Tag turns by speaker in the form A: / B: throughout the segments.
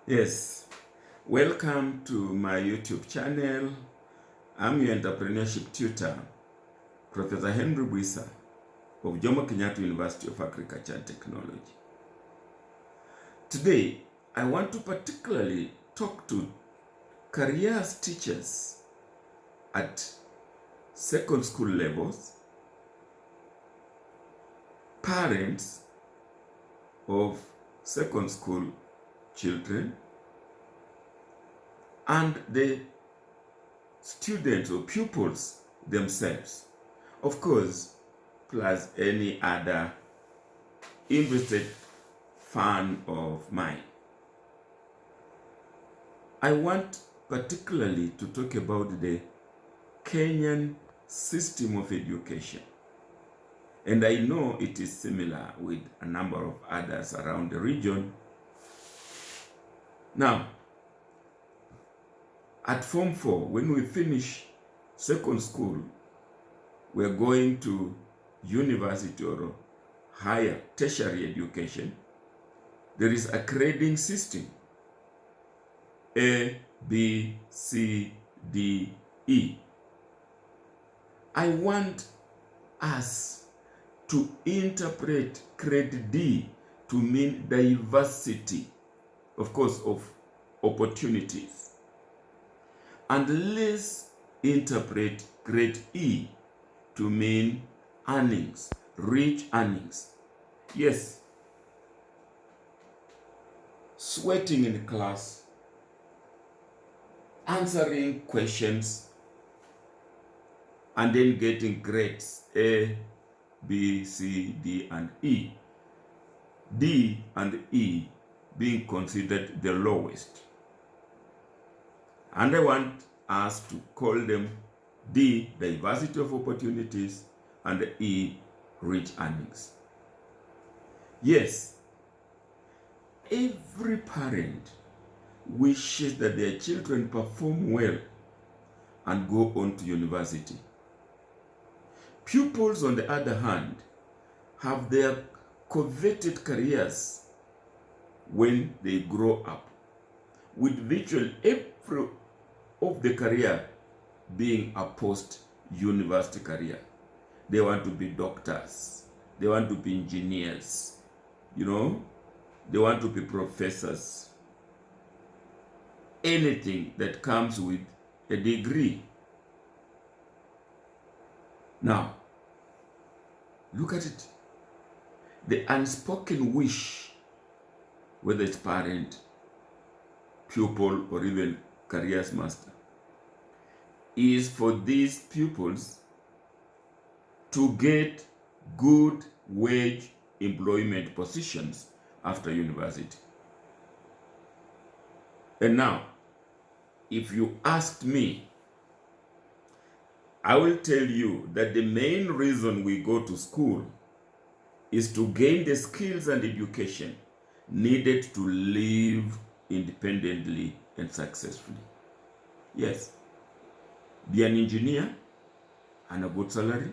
A: Yes, welcome to my YouTube channel. I'm your entrepreneurship tutor, Professor Henry Bwisa of Jomo Kenyatta University of Agriculture and Technology. Today, I want to particularly talk to careers teachers at second school levels, parents of second school children, and the students or pupils themselves, of course, plus any other interested fan of mine. I want particularly to talk about the Kenyan system of education. And I know it is similar with a number of others around the region. Now, at Form 4, when we finish second school, we're going to university or higher tertiary education. There is a grading system, A, B, C, D, E. I want us to interpret grade D to mean diversity, of course, of opportunities. And let's interpret grade E to mean earnings, rich earnings. Yes, sweating in class, answering questions, and then getting grades A, B, C, D, and E. D and E being considered the lowest. And I want us to call them D, diversity of opportunities, and E, rich earnings. Yes, every parent wishes that their children perform well and go on to university. Pupils, on the other hand, have their coveted careers when they grow up, with virtually every of the career being a post-university career. They want to be doctors, they want to be engineers, they want to be professors. Anything that comes with a degree. Now, look at it. The unspoken wish, whether it's parent, pupil, or even careers master, is for these pupils to get good wage employment positions after university. And now, if you asked me, I will tell you that the main reason we go to school is to gain the skills and education needed to live independently and successfully. Yes, be an engineer and a good salary,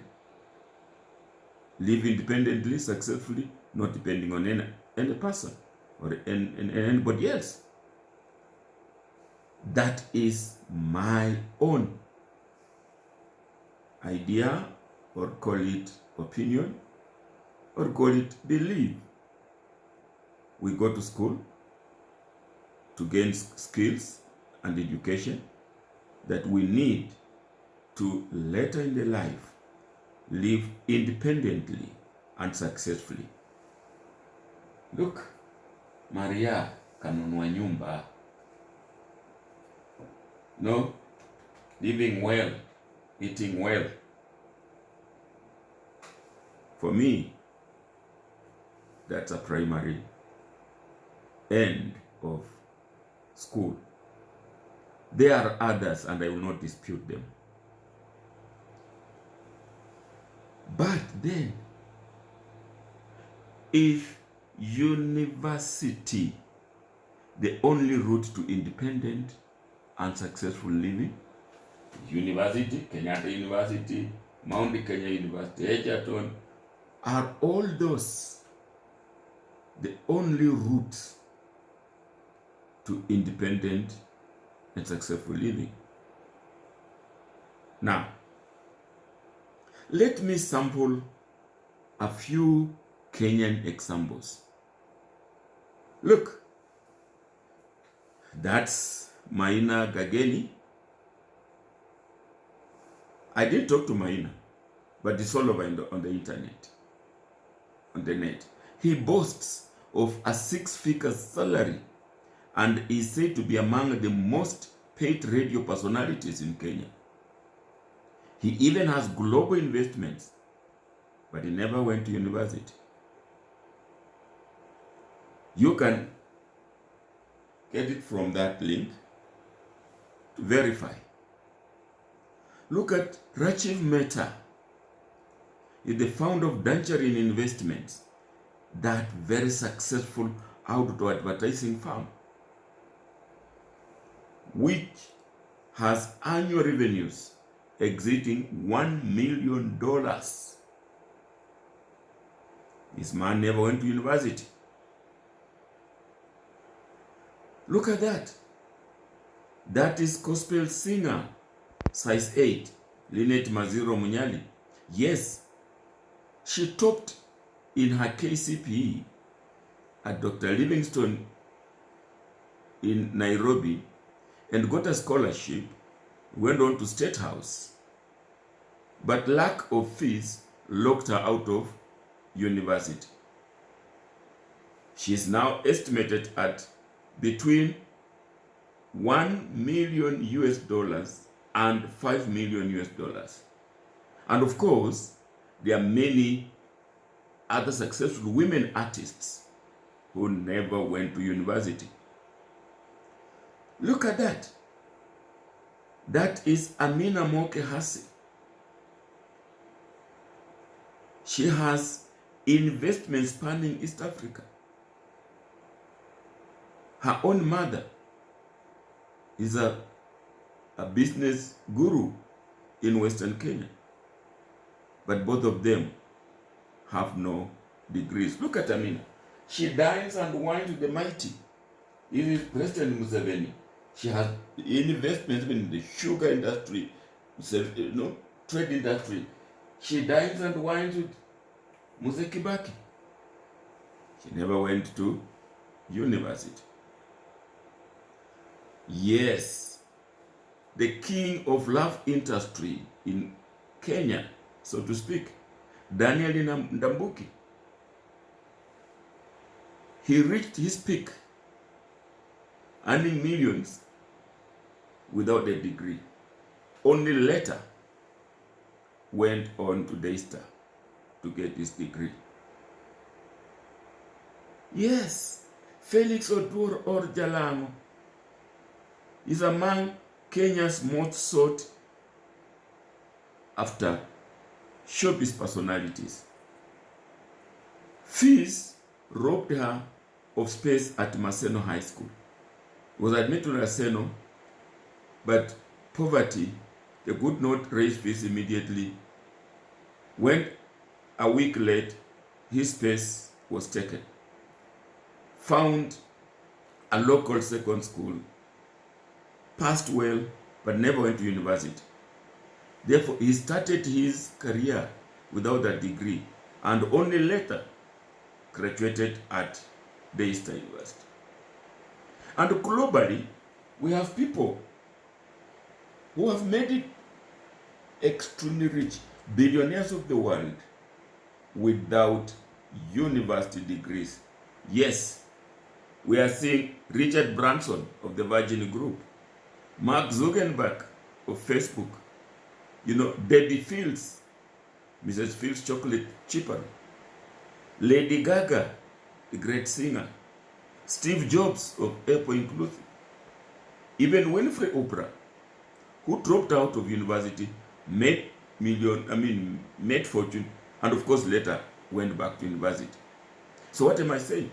A: live independently, successfully, not depending on any person or anybody else. That is my own idea, or call it opinion, or call it belief. We go to school to gain skills and education that we need to later in the life live independently and successfully. Look, Maria kanunua nyumba. No, living well, eating well. For me, that's a primary end of school. There are others, and I will not dispute them. But then, if university, the only route to independent and successful living, university, Kenyatta University, Mount Kenya University, Egerton, are all those the only route to independent and successful living. Now, let me sample a few Kenyan examples. Look, that's Maina Gageni. I didn't talk to Maina, but it's all over on the internet, on the net. He boasts of a six-figure salary and is said to be among the most paid radio personalities in Kenya. He even has global investments, but he never went to university. You can get it from that link to verify. Look at Rajiv Mehta. He's the founder of Dancharin Investments, that very successful outdoor advertising firm, which has annual revenues exceeding $1 million. This man never went to university. Look at that. That is gospel singer, size 8, Lynette Maziro Munyali. Yes, she topped in her KCPE at Dr. Livingstone in Nairobi and got a scholarship, went on to State House. But lack of fees locked her out of university. She is now estimated at between $1 million and $5 million. And of course, there are many other successful women artists who never went to university. Look at that. That is Amina Moke Hassi. She has investments spanning East Africa. Her own mother is a business guru in Western Kenya. But both of them have no degrees. Look at Amina. She dines and wines with the mighty. Even President Museveni. She has investments in the sugar industry, trade industry. She dines and wines with Muse Kibaki. She never went to university. Yes, the king of love industry in Kenya, so to speak, Daniel Ndambuki. He reached his peak, earning millions without a degree. Only later went on to Daystar to get his degree. Yes, Felix Oduor Jalango is among Kenya's most sought after showbiz personalities. Fees robbed her of space at Maseno High School. Was admitted to Maseno, but poverty, they could not raise fees immediately. When a week late, his space was taken. Found a local second school, passed well, but never went to university. Therefore, he started his career without a degree and only later graduated at Daystar University. And globally, we have people who have made it extremely rich, billionaires of the world, without university degrees. Yes, we are seeing Richard Branson of the Virgin Group, Mark Zuckerberg of Facebook, Debbie Fields, Mrs. Fields Chocolate Chipper, Lady Gaga, the great singer, Steve Jobs of Apple inclusive, even Winfrey Oprah, who dropped out of university, made fortune, and of course later went back to university. So what am I saying?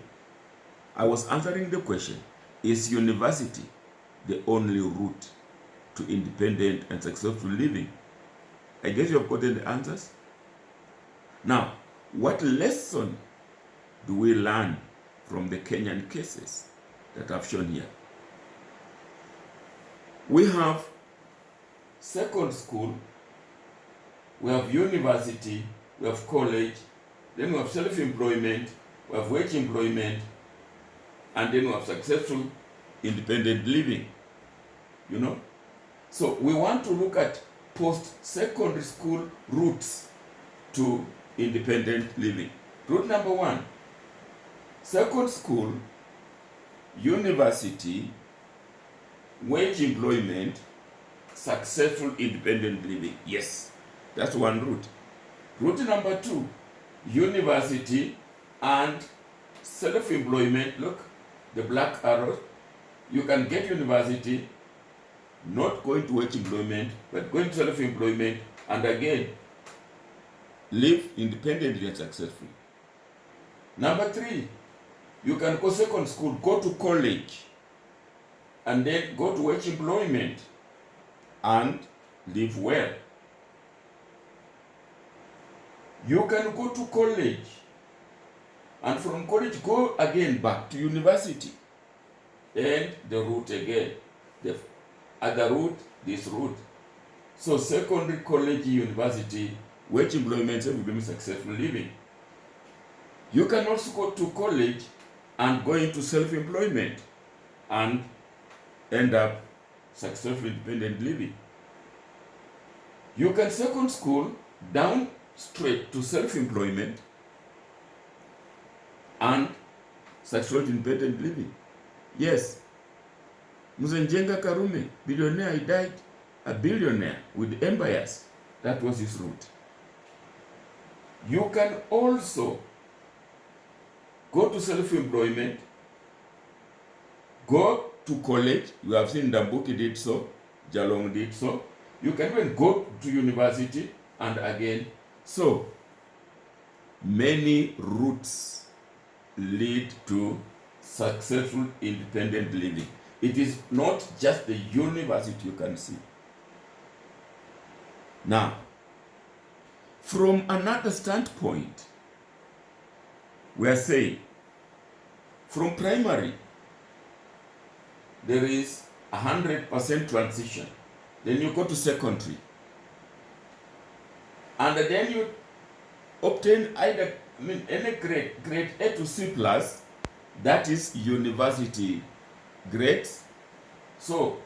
A: I was answering the question, is university the only route to independent and successful living? I guess you have gotten the answers. Now, what lesson do we learn from the Kenyan cases that I've shown here? We have second school, we have university, we have college, then we have self-employment, we have wage employment, and then we have successful independent living. You know? So we want to look at post-secondary school routes to independent living. Route number 1, second school, university, wage employment, successful independent living. Yes, that's one route. Route number 2, university and self-employment. Look, the black arrow. You can get university, not going to wage employment, but going to self-employment, and again, live independently and successfully. Number 3, you can go second school, go to college, and then go to wage employment and live well. You can go to college, and from college go again back to university, and the route again, the other route, this route. So secondary, college, university, wage employment, self-employment, successful living. You can also go to college and go into self-employment and end up successful independent living. You can second school down straight to self-employment and successful independent living. Yes, Mzee Karume, billionaire, he died a billionaire with empires. That was his route. You can also go to self-employment, go to college. You have seen Ndambuki did so, Jalong did so. You can even go to university and again. So many routes lead to successful independent living. It is not just the university you can see. Now, from another standpoint, we are saying from primary, there is 100% transition. Then you go to secondary. And then you obtain either, any grade A to C plus, that is university grades. So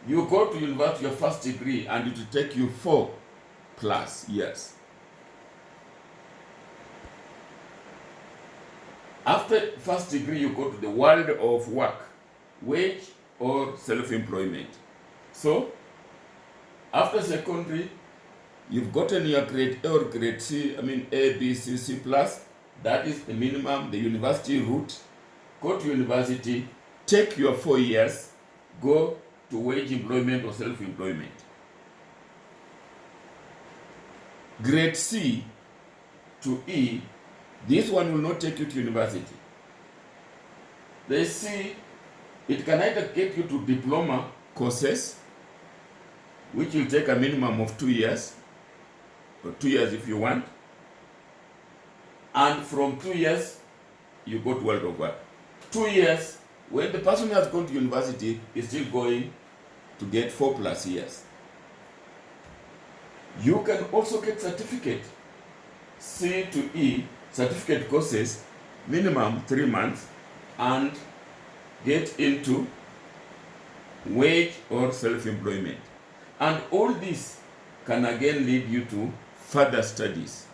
A: you go to university, your first degree, and it will take you 4+ years. After first degree, you go to the world of work, wage or self-employment. So after secondary, you've gotten your grade A or grade C, A, B, C, C plus. That is the minimum, the university route. Go to university, take your 4 years, go to wage employment or self-employment. Grade C to E, this one will not take you to university. The C, it can either get you to diploma courses, which will take a minimum of 2 years, or 2 years if you want. And from 2 years, you go to world of work. 2 years, when the person has gone to university, is still going to get 4+ years. You can also get certificate, C to E, certificate courses, minimum 3 months, and get into wage or self-employment. And all this can again lead you to further studies.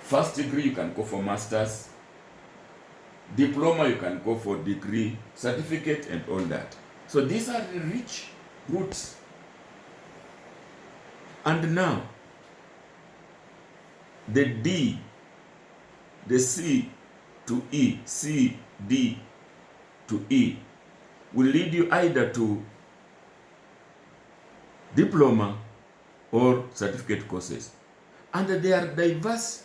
A: First degree, you can go for master's. Diploma, you can go for degree, certificate, and all that. So these are the rich routes. And now, the D, the C to E, C, D to E, will lead you either to diploma or certificate courses. And there are diverse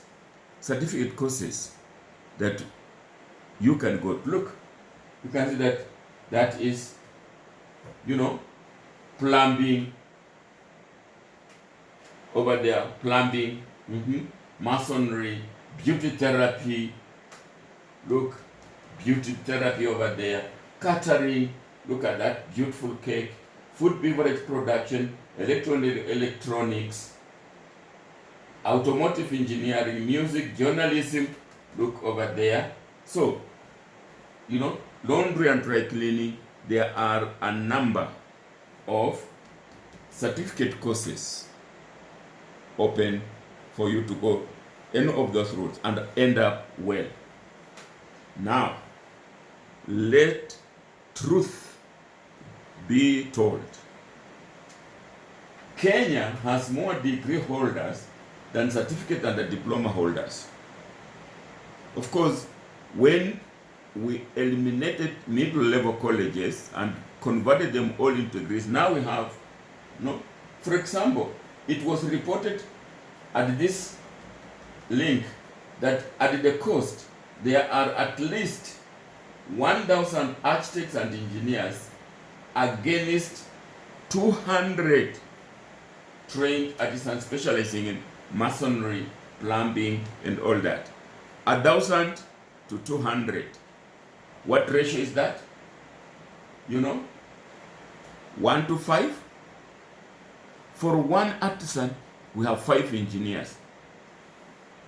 A: certificate courses that you can go. Look, you can see that is, plumbing over there, plumbing, masonry, beauty therapy. Look, beauty therapy over there, catering, Look at that beautiful cake. Food beverage production, electronics, automotive engineering, music, journalism. Look over there. So, laundry and dry cleaning, there are a number of certificate courses open for you to go any of those routes and end up well. Now, let truth be told. Kenya has more degree holders than certificate and diploma holders. Of course, when we eliminated middle level colleges and converted them all into degrees, now we have, for example, it was reported at this link that at the coast there are at least 1,000 architects and engineers against 200 trained artisans specializing in masonry, plumbing, and all that. 1,000 to 200. What ratio is that? 1 to 5? For one artisan, we have 5 engineers.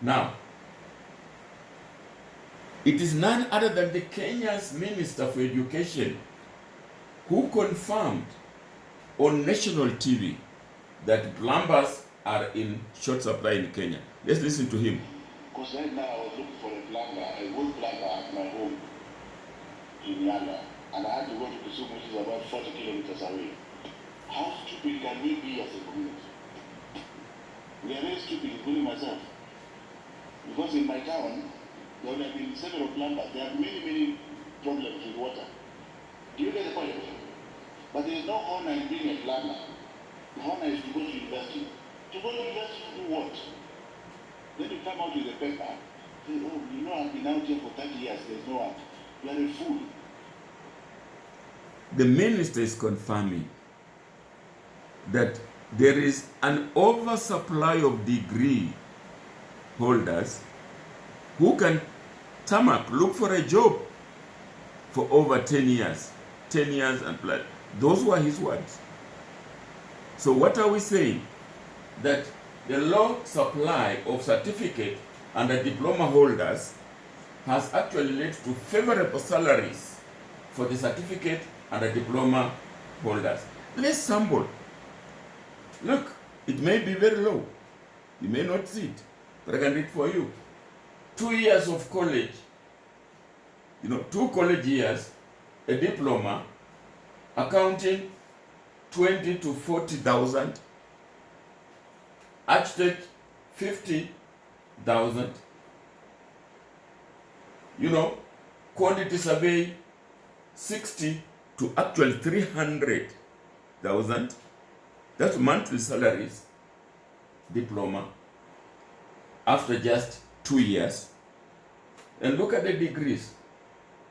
A: Now, it is none other than the Kenya's Minister for Education who confirmed on national TV that plumbers are in short supply in Kenya. Let's listen to him.
B: Because right now I was looking for a plumber, a wood plumber at my home in Yala, and I had to go to Kisumu, which is about 40 kilometers away. How stupid can we be as a community? We are very stupid, including myself. Because in my town, there have been several plumbers. There are many problems with water. Do you get the point? But there is no honor in being a plumber. The honor is to go to university. To go to university to do what? Then you come out with a paper. Say, oh, I've been out here for 30 years. There's no work. You are a fool.
A: The minister is confirming that there is an oversupply of degree holders who can look for a job for over 10 years and plus. Those were his words. So what are we saying? That the low supply of certificate and the diploma holders has actually led to favorable salaries for the certificate and the diploma holders. Let's sample. Look, it may be very low. You may not see it, but I can read for you. 2 years of college, 2 college years, a diploma, accounting 20 to 40,000, architect 50,000, quantity survey 60 to actually 300,000. That's monthly salaries, diploma, after just 2 years. And look at the degrees.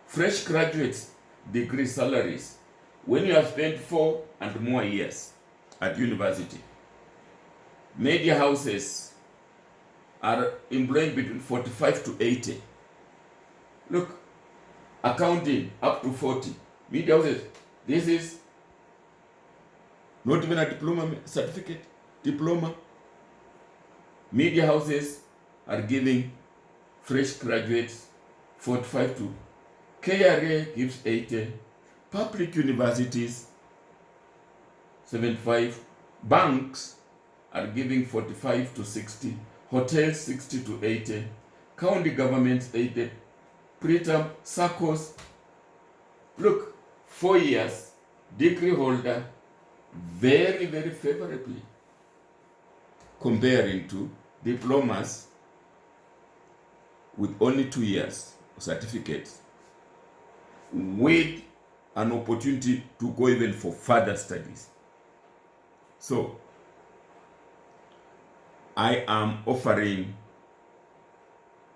A: Fresh graduates, degree salaries, when you have spent 4 and more years at university. Media houses are employing between 45 to 80. Look, accounting up to 40. Media houses, this is not even a diploma certificate, diploma. Media houses are giving fresh graduates 45 to, KRA gives 80, public universities 75, banks are giving 45 to 60, hotels 60 to 80, county governments 80, preterm, SACCOs. Look, 4 years, degree holder, very favorably comparing to diplomas with only 2 years of certificates with an opportunity to go even for further studies. So, I am offering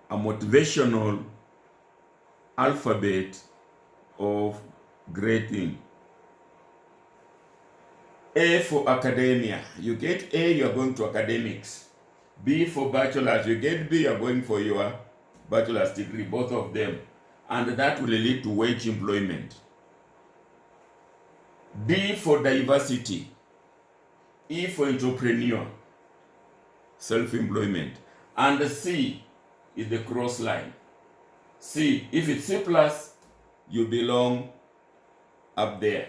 A: a motivational alphabet of grading. A for academia. You get A, you are going to academics. B for bachelor's. You get B, you are going for your bachelor's degree, both of them. And that will lead to wage employment. D for diversity. E for entrepreneur, self-employment. And C is the cross line. C, if it's C plus, you belong up there.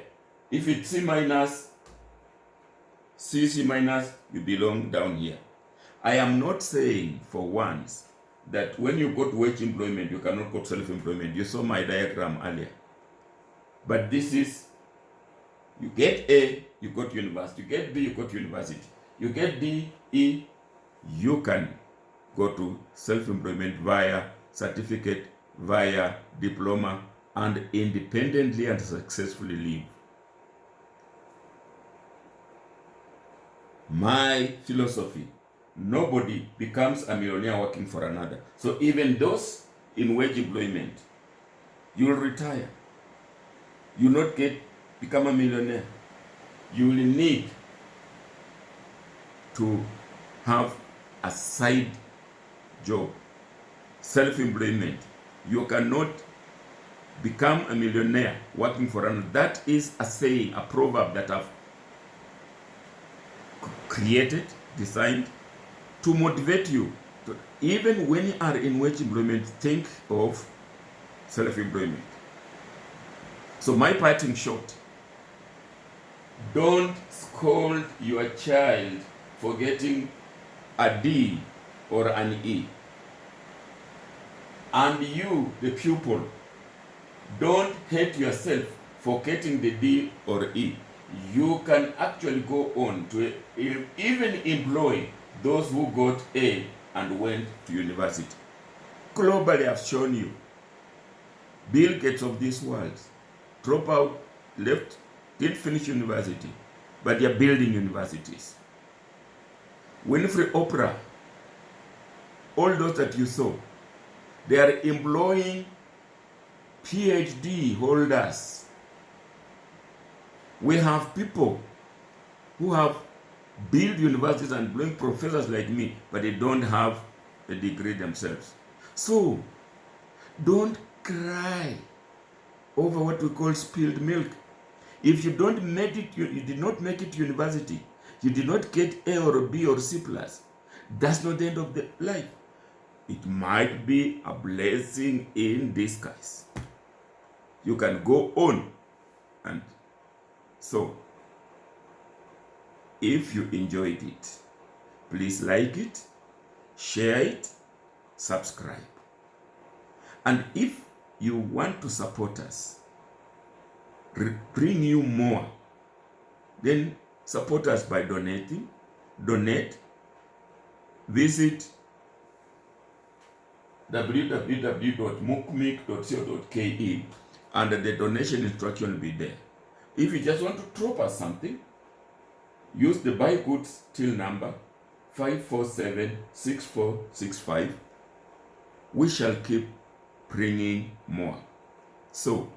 A: If it's C minus, C minus, you belong down here. I am not saying for once that when you go to wage employment, you cannot go to self-employment. You saw my diagram earlier. But this is, you get A, you go to university. You get B, you go to university. You get D, E, you can go to self-employment via certificate, via diploma, and independently and successfully live. My philosophy, nobody becomes a millionaire working for another. So even those in wage employment, you will retire. You will not become a millionaire. You will need to have a side job, self-employment. You cannot become a millionaire working for another. That is a saying, a proverb that I've created, designed to motivate you. Even when you are in wage employment, think of self-employment. So my parting shot, don't scold your child for getting a D or an E. And you, the pupil, don't hate yourself for getting the D or E. You can actually go on to even employ those who got A and went to university. Globally, I've shown you. Bill Gates of this world, drop out, left, didn't finish university, but they're building universities. Winfrey Oprah, all those that you saw, they are employing PhD holders. We have people who have built universities and employing professors like me, but they don't have a degree themselves. So, don't cry over what we call spilled milk. If you don't make it, you did not make it to university, you did not get A or B or C plus, that's not the end of the life. It might be a blessing in disguise. You can go on. And so, if you enjoyed it, please like it, share it, subscribe. And if you want to support us, bring you more, then support us by donating. Donate. Visit www.mukmik.co.ke and the donation instruction will be there. If you just want to drop us something, use the buy goods till number 5476465. We shall keep bringing more. So,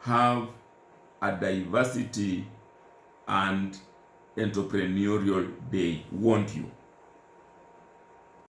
A: have a diversity and entrepreneurial day, won't you?